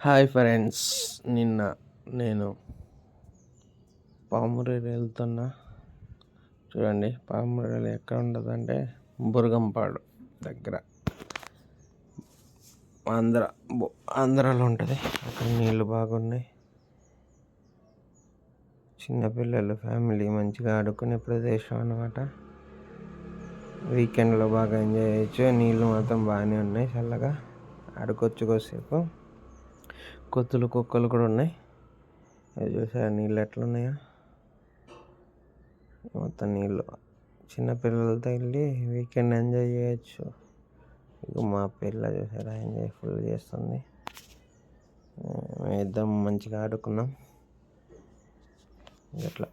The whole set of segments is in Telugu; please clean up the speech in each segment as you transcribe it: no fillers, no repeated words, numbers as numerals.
హాయ్ ఫ్రెండ్స్, నిన్న నేను పామురేలు వెళ్తున్నా. చూడండి, పామురేలు ఎక్కడ ఉంటుందంటే బురగంపాడు దగ్గర ఆంధ్రాలో ఉంటుంది. అక్కడ నీళ్ళు బాగున్నాయి. చిన్నపిల్లలు ఫ్యామిలీ మంచిగా ఆడుకునే ప్రదేశం అన్నమాట. వీకెండ్లో బాగా ఎంజాయ్ చేయొచ్చు. నీళ్ళు మాత్రం బాగానే ఉన్నాయి, చల్లగా ఆడుకోవచ్చు కొద్దిసేపు. కొత్తులు కుక్కలు కూడా ఉన్నాయి. అవి చూసారా నీళ్ళు ఎట్లున్నాయో. మొత్తం నీళ్ళు చిన్నపిల్లలతో వెళ్ళి వీకెండ్ ఎంజాయ్ చేయొచ్చు. ఇక మా పిల్ల చూసారా ఎంజాయ్ ఫుల్ చేస్తుంది. మేమిద్దరం మంచిగా ఆడుకున్నాం. ఇట్లా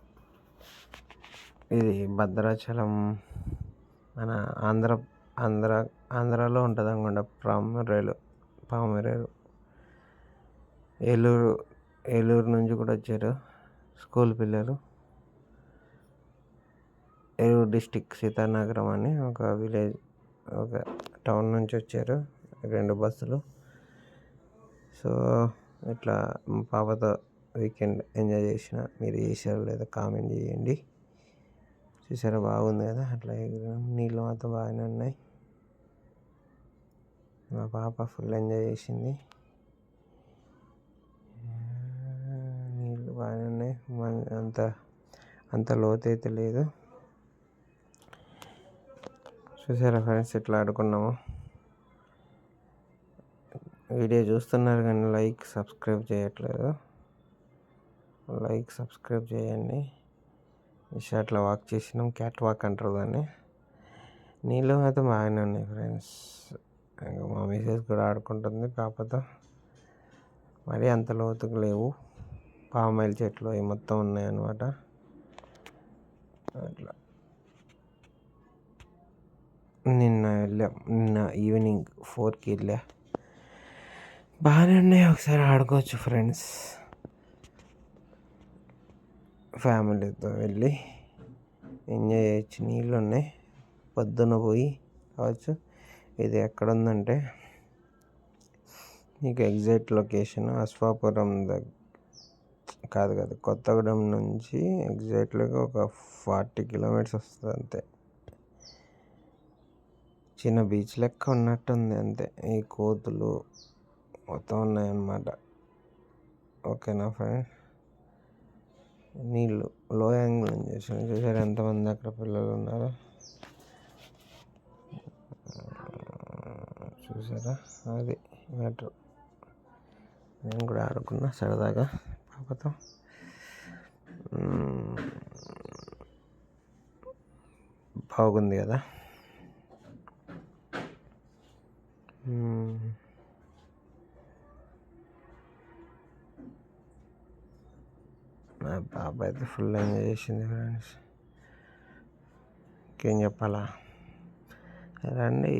ఇది భద్రాచలం మన ఆంధ్రాలో ఉంటుంది అనుకుంటా. పామురేలు ఏలూరు నుంచి కూడా వచ్చారు స్కూల్ పిల్లలు. ఏలూరు డిస్టిక్ సీతానగరం అని ఒక విలేజ్, ఒక టౌన్ నుంచి వచ్చారు 2 బస్సులు. సో ఇట్లా మా పాపతో వీకెండ్ ఎంజాయ్ చేసిన. మీరు చేశారో లేదో కామెంట్ చేయండి. చూసారా బాగుంది కదా. అట్లా నీళ్ళు మాత్రం బాగానే ఉన్నాయి. మా పాప ఫుల్ ఎంజాయ్ చేసింది. నీళ్ళు బాగానే ఉన్నాయి. అంత లోతు అయితే లేదు. చూసారా ఫ్రెండ్స్ ఎట్లా ఆడుకున్నాము. వీడియో చూస్తున్నారు కానీ సబ్స్క్రైబ్ చేయండి. అట్లా వాక్ చేసినాం. క్యాట్ వాక్ అంటారు దాన్ని. నీళ్ళు మాత్రం బాగానే ఉన్నాయి ఫ్రెండ్స్. మా మిసెస్ కూడా ఆడుకుంటుంది పాపతో. మరీ అంత లోతుకు లేవు. పామాయిల్ చెట్లు అవి మొత్తం ఉన్నాయన్నమాట. అట్లా నిన్న ఈవినింగ్ 4కి వెళ్ళా. బాగానే ఉన్నాయి. ఒకసారి ఆడుకోవచ్చు ఫ్రెండ్స్. ఫ్యామిలీతో వెళ్ళి ఎంజాయ్ చేయొచ్చు. నీళ్ళు ఉన్నాయి. పొద్దున పోయి కావచ్చు. ఇది ఎక్కడ ఉందంటే మీకు ఎగ్జాక్ట్ లొకేషన్ అశ్వాపురం కాదు కొత్తగూడెం నుంచి ఎగ్జాక్ట్గా ఒక 40 కిలోమీటర్స్ వస్తుంది అంతే. చిన్న బీచ్ లెక్క ఉన్నట్టుంది అంతే. ఈ కోతులు మొత్తం ఉన్నాయన్నమాట. ఓకేనా ఫ్రెండ్. నీళ్ళు లో యాంగిల్ చూసారు ఎంతమంది అక్కడ పిల్లలు ఉన్నారు. చూసారా, అది మ్యాటర్. నేను కూడా ఆడుకున్నా సరదాగా పాపతో. బాగుంది కదా. మా పాప అయితే ఫుల్ ఎంజాయ్ చేసింది ఫ్రెండ్స్. ఇంకేం చెప్పాలా. రండి,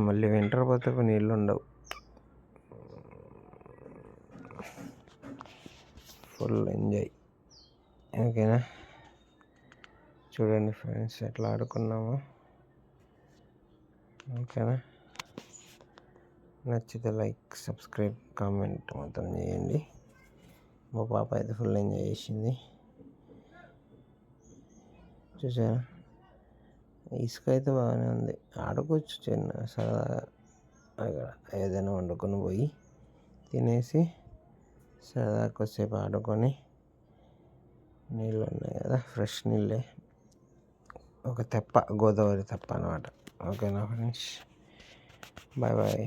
మళ్ళీ వింటర్ పోతే నీళ్ళు ఉండవు. Full enjoy. ఓకేనా. చూడండి ఫ్రెండ్స్ ఎట్లా ఆడుకున్నాము. ఓకేనా. నచ్చితే సబ్స్క్రైబ్ కామెంట్ మొత్తం చేయండి. మా పాప అయితే ఫుల్ ఎంజాయ్ చేసింది. చూసారా, ఇసుక అయితే బాగానే ఉంది. ఆడుకోవచ్చు చిన్న సరదాగా. అక్కడ ఏదైనా వండుకొని పోయి తినేసి సరదాగా కొద్దిసేపు ఆడుకొని. నీళ్ళు ఉన్నాయి కదా, ఫ్రెష్ నీళ్ళే. ఒక తెప్ప, గోదావరి తెప్ప అన్నమాట. ఓకేనా ఫ్రెండ్స్, బాయ్ బాయ్.